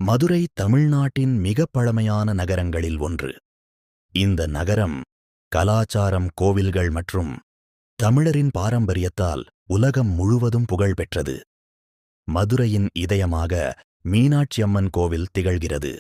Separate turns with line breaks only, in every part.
மதுரை தமிழ்நாட்டின் மிக பழமையான நகரங்களில் ஒன்று. இந்த நகரம் கலாச்சாரம், கோவில்கள் மற்றும் தமிழரின் பாரம்பரியத்தால் உலகம் முழுவதும் புகழ் பெற்றது. மதுரையின் இதயமாக மீனாட்சி அம்மன் கோவில் திகழ்கிறது.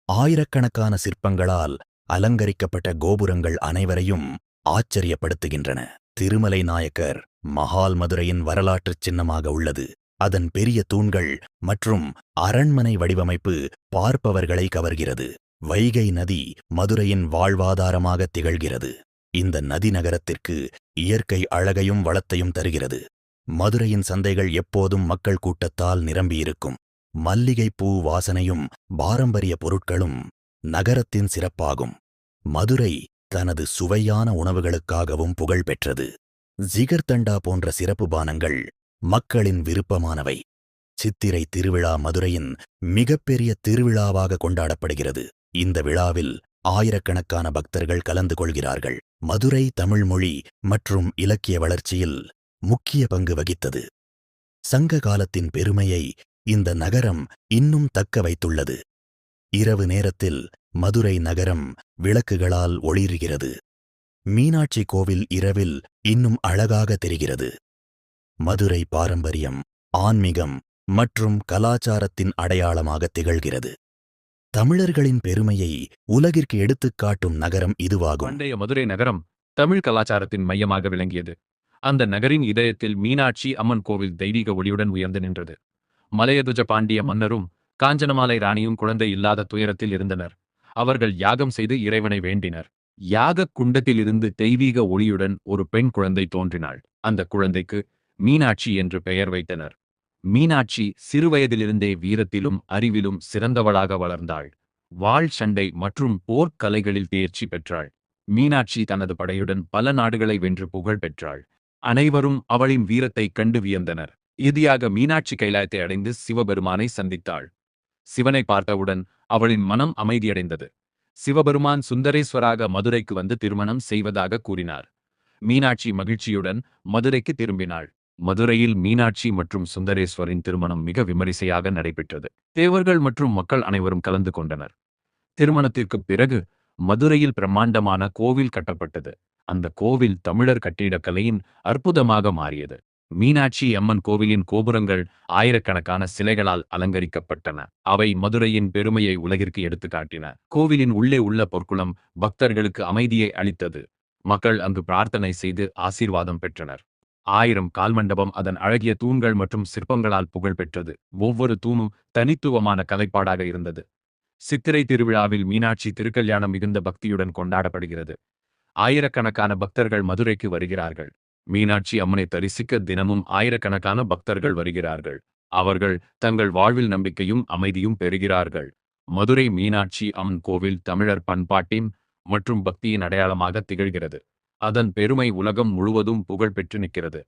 ஆயிரக்கணக்கான சிற்பங்களால் அலங்கரிக்கப்பட்ட கோபுரங்கள் அனைவரையும் ஆச்சரியப்படுத்துகின்றன. திருமலை நாயக்கர் மஹால் மதுரையின் வரலாற்றுச் சின்னமாக உள்ளது. அதன் பெரிய தூண்கள் மற்றும் அரண்மனை வடிவமைப்பு பார்ப்பவர்களை கவர்கிறது. வைகை நதி மதுரையின் வாழ்வாதாரமாக திகழ்கிறது. இந்த நதி நகரத்திற்கு இயற்கை அழகையும் வளத்தையும் தருகிறது. மதுரையின் சந்தைகள் எப்போதும் மக்கள் கூட்டத்தால் நிரம்பியிருக்கும். மல்லிகைப்பூ வாசனையும் பாரம்பரிய பொருட்களும் நகரத்தின் சிறப்பாகும். மதுரை தனது சுவையான உணவுகளுக்காகவும் புகழ் பெற்றது. ஜிகர்தண்டா போன்ற சிறப்பு பானங்கள் மக்களின் விருப்பமானவை. சித்திரை திருவிழா மதுரையின் மிகப்பெரிய திருவிழாவாக கொண்டாடப்படுகிறது. இந்த விழாவில் ஆயிரக்கணக்கான பக்தர்கள் கலந்து கொள்கிறார்கள். மதுரை தமிழ் மொழி மற்றும் இலக்கிய வளர்ச்சியில் முக்கிய பங்கு வகித்தது. சங்க காலத்தின் பெருமையை இந்த நகரம் இன்னும் தக்க வைத்துள்ளது. இரவு நேரத்தில் மதுரை நகரம் விளக்குகளால் ஒளிர்கிறது. மீனாட்சி கோவில் இரவில் இன்னும் அழகாக தெரிகிறது. மதுரை பாரம்பரியம், ஆன்மீகம் மற்றும் கலாச்சாரத்தின் அடையாளமாக திகழ்கிறது. தமிழர்களின் பெருமையை உலகிற்கு எடுத்துக்காட்டும் நகரம் இதுவாகும்.
பண்டைய மதுரை நகரம் தமிழ் கலாச்சாரத்தின் மையமாக விளங்கியது. அந்த நகரின் இதயத்தில் மீனாட்சி அம்மன் கோவில் தெய்வீக ஒளியுடன் உயர்ந்து நின்றது. மலையதுஜ பாண்டிய மன்னரும் காஞ்சனமாலை ராணியும் குழந்தை இல்லாத துயரத்தில் இருந்தனர். அவர்கள் யாகம் செய்து இறைவனை வேண்டினர். யாக குண்டத்திலிருந்து தெய்வீக ஒளியுடன் ஒரு பெண் குழந்தை தோன்றினாள். அந்த குழந்தைக்கு மீனாட்சி என்று பெயர் வைத்தனர். மீனாட்சி சிறுவயதிலிருந்தே வீரத்திலும் அறிவிலும் சிறந்தவளாக வளர்ந்தாள். வாள் சண்டை மற்றும் போர்க்கலைகளில் தேர்ச்சி பெற்றாள். மீனாட்சி தனது படையுடன் பல நாடுகளை வென்று புகழ் பெற்றாள். அனைவரும் அவளின் வீரத்தை கண்டு வியந்தனர். இறுதியாக மீனாட்சி கைலாயத்தை அடைந்து சிவபெருமானை சந்தித்தாள். சிவனை பார்த்தவுடன் அவளின் மனம் அமைதியடைந்தது. சிவபெருமான் சுந்தரேஸ்வராக மதுரைக்கு வந்து திருமணம் செய்வதாக கூறினார். மீனாட்சி மகிழ்ச்சியுடன் மதுரைக்கு திரும்பினாள். மதுரையில் மீனாட்சி மற்றும் சுந்தரேஸ்வரின் திருமணம் மிக விமரிசையாக நடைபெற்றது. தேவர்கள் மற்றும் மக்கள் அனைவரும் கலந்து கொண்டனர். திருமணத்திற்கு பிறகு மதுரையில் பிரம்மாண்டமான கோவில் கட்டப்பட்டது. அந்த கோவில் தமிழர் கட்டிடக்கலையின் அற்புதமாக மாறியது. மீனாட்சி அம்மன் கோவிலின் கோபுரங்கள் ஆயிரக்கணக்கான சிலைகளால் அலங்கரிக்கப்பட்டன. அவை மதுரையின் பெருமையை உலகிற்கு எடுத்துக்காட்டின. கோவிலின் உள்ளே உள்ள பொற்குளம் பக்தர்களுக்கு அமைதியை அளித்தது. மக்கள் அங்கு பிரார்த்தனை செய்து ஆசீர்வாதம் பெற்றனர். 1000 கால்மண்டபம் அதன் அழகிய தூண்கள் மற்றும் சிற்பங்களால் புகழ் பெற்றது. ஒவ்வொரு தூணும் தனித்துவமான கலைப்பாடாக இருந்தது. சித்திரை திருவிழாவில் மீனாட்சி திருக்கல்யாணம் மிகுந்த பக்தியுடன் கொண்டாடப்படுகிறது. ஆயிரக்கணக்கான பக்தர்கள் மதுரைக்கு வருகிறார்கள். மீனாட்சி அம்மனை தரிசிக்க தினமும் ஆயிரக்கணக்கான பக்தர்கள் வருகிறார்கள். அவர்கள் தங்கள் வாழ்வில் நம்பிக்கையும் அமைதியும் பெறுகிறார்கள். மதுரை மீனாட்சி அம்மன் கோவில் தமிழர் பண்பாட்டின் மற்றும் பக்தியின் அடையாளமாக திகழ்கிறது. அதன் பெருமை உலகம் முழுவதும் புகழ் பெற்று நிற்கிறது.